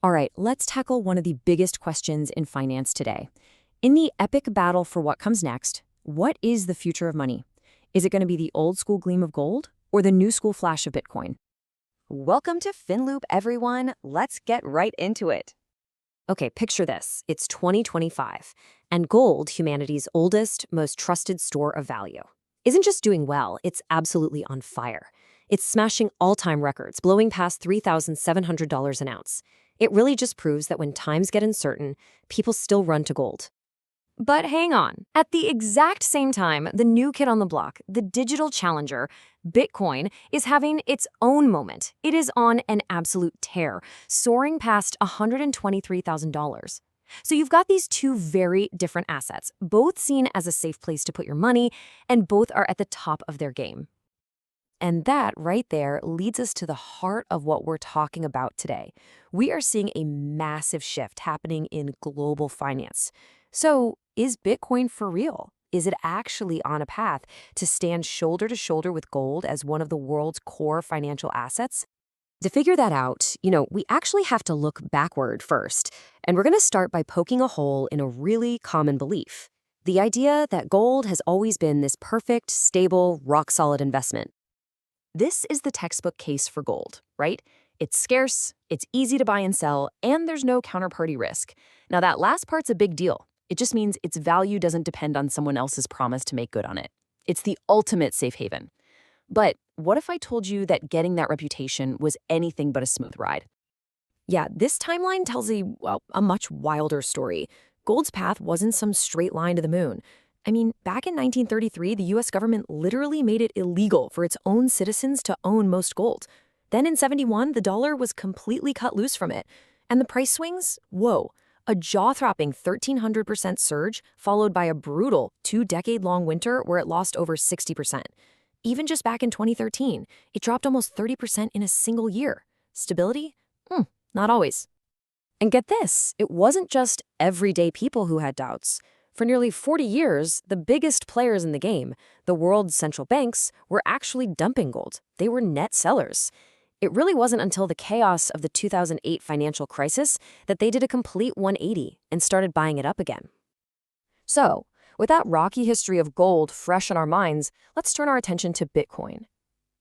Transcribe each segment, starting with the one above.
All right, let's tackle one of the biggest questions in finance today. In the epic battle for what comes next, what is the future of money? Is it going to be the old school gleam of gold or the new school flash of Bitcoin? Welcome to FinLoop, everyone. Let's get right into it. Okay, picture this. It's 2025, and gold, humanity's oldest, most trusted store of value, isn't just doing well, it's absolutely on fire. It's smashing all-time records, blowing past $3,700 an ounce. It really just proves that when times get uncertain, people still run to gold. But hang on. At the exact same time, the new kid on the block, the digital challenger, Bitcoin, is having its own moment. It is on an absolute tear, soaring past $123,000. So you've got these two very different assets, both seen as a safe place to put your money, and both are at the top of their game. And that right there leads us to the heart of what we're talking about today. We are seeing a massive shift happening in global finance. So, is Bitcoin for real? Is it actually on a path to stand shoulder to shoulder with gold as one of the world's core financial assets? To figure that out, we actually have to look backward first. And we're going to start by poking a hole in a really common belief. The idea that gold has always been this perfect, stable, rock-solid investment. This is the textbook case for gold, right? It's scarce, it's easy to buy and sell, and there's no counterparty risk. Now, that last part's a big deal. It just means its value doesn't depend on someone else's promise to make good on it. It's the ultimate safe haven. But what if I told you that getting that reputation was anything but a smooth ride? Yeah, this timeline tells a much wilder story. Gold's path wasn't some straight line to the moon. I mean, back in 1933, the US government literally made it illegal for its own citizens to own most gold. Then in 71, the dollar was completely cut loose from it. And the price swings? Whoa. A jaw-dropping 1,300% surge, followed by a brutal 2-decade-long winter where it lost over 60%. Even just back in 2013, it dropped almost 30% in a single year. Stability? Not always. And get this, it wasn't just everyday people who had doubts. For nearly 40 years, the biggest players in the game, the world's central banks, were actually dumping gold. They were net sellers. It really wasn't until the chaos of the 2008 financial crisis that they did a complete 180 and started buying it up again. So, with that rocky history of gold fresh in our minds, let's turn our attention to Bitcoin.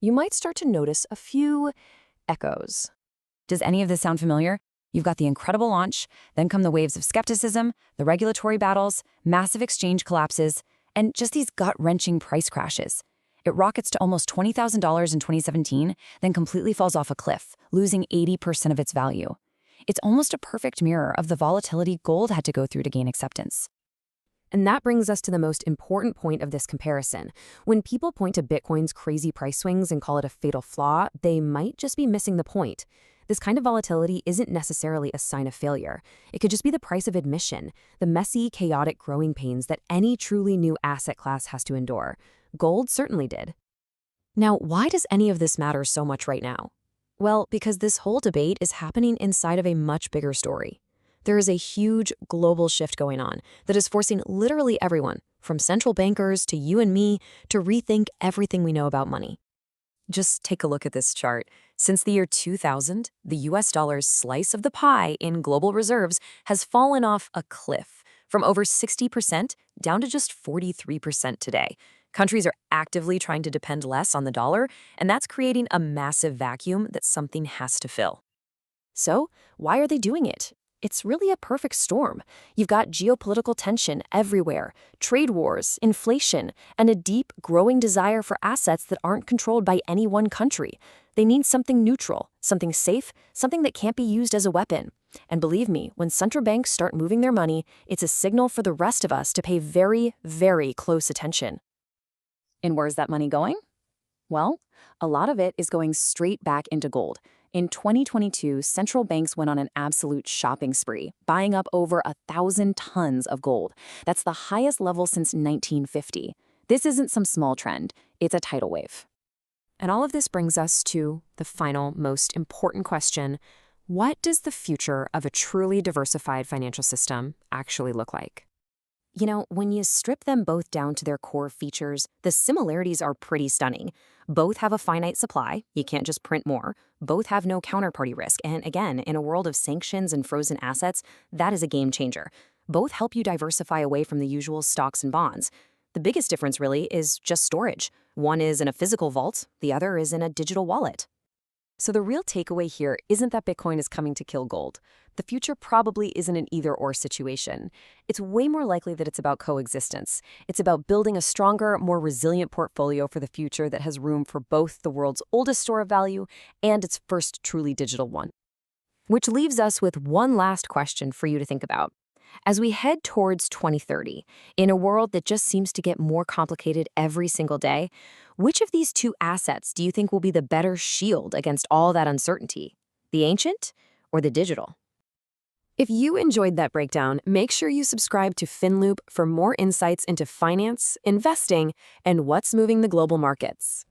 You might start to notice a few echoes. Does any of this sound familiar? You've got the incredible launch, then come the waves of skepticism, the regulatory battles, massive exchange collapses, and just these gut-wrenching price crashes. It rockets to almost $20,000 in 2017, then completely falls off a cliff, losing 80% of its value. It's almost a perfect mirror of the volatility gold had to go through to gain acceptance. And that brings us to the most important point of this comparison. When people point to Bitcoin's crazy price swings and call it a fatal flaw, they might just be missing the point. This kind of volatility isn't necessarily a sign of failure. It could just be the price of admission, the messy, chaotic growing pains that any truly new asset class has to endure. Gold certainly did. Now, why does any of this matter so much right now? Well, because this whole debate is happening inside of a much bigger story. There is a huge global shift going on that is forcing literally everyone, from central bankers to you and me, to rethink everything we know about money. Just take a look at this chart. Since the year 2000, the US dollar's slice of the pie in global reserves has fallen off a cliff, from over 60% down to just 43% today. Countries are actively trying to depend less on the dollar, and that's creating a massive vacuum that something has to fill. So, why are they doing it? It's really a perfect storm. You've got geopolitical tension everywhere, trade wars, inflation, and a deep, growing desire for assets that aren't controlled by any one country. They need something neutral, something safe, something that can't be used as a weapon. And believe me, when central banks start moving their money, it's a signal for the rest of us to pay very, very close attention. And where's that money going? Well, a lot of it is going straight back into gold. In 2022, central banks went on an absolute shopping spree, buying up over 1,000 tons of gold. That's the highest level since 1950. This isn't some small trend, it's a tidal wave. And all of this brings us to the final, most important question. What does the future of a truly diversified financial system actually look like? When you strip them both down to their core features, the similarities are pretty stunning. Both have a finite supply, you can't just print more. Both have no counterparty risk, and again, in a world of sanctions and frozen assets, that is a game changer. Both help you diversify away from the usual stocks and bonds. The biggest difference, really, is just storage. One is in a physical vault, the other is in a digital wallet. So the real takeaway here isn't that Bitcoin is coming to kill gold. The future probably isn't an either-or situation. It's way more likely that it's about coexistence. It's about building a stronger, more resilient portfolio for the future that has room for both the world's oldest store of value and its first truly digital one. Which leaves us with one last question for you to think about. As we head towards 2030, in a world that just seems to get more complicated every single day, which of these two assets do you think will be the better shield against all that uncertainty? The ancient or the digital? If you enjoyed that breakdown, make sure you subscribe to FinLoop for more insights into finance, investing, and what's moving the global markets.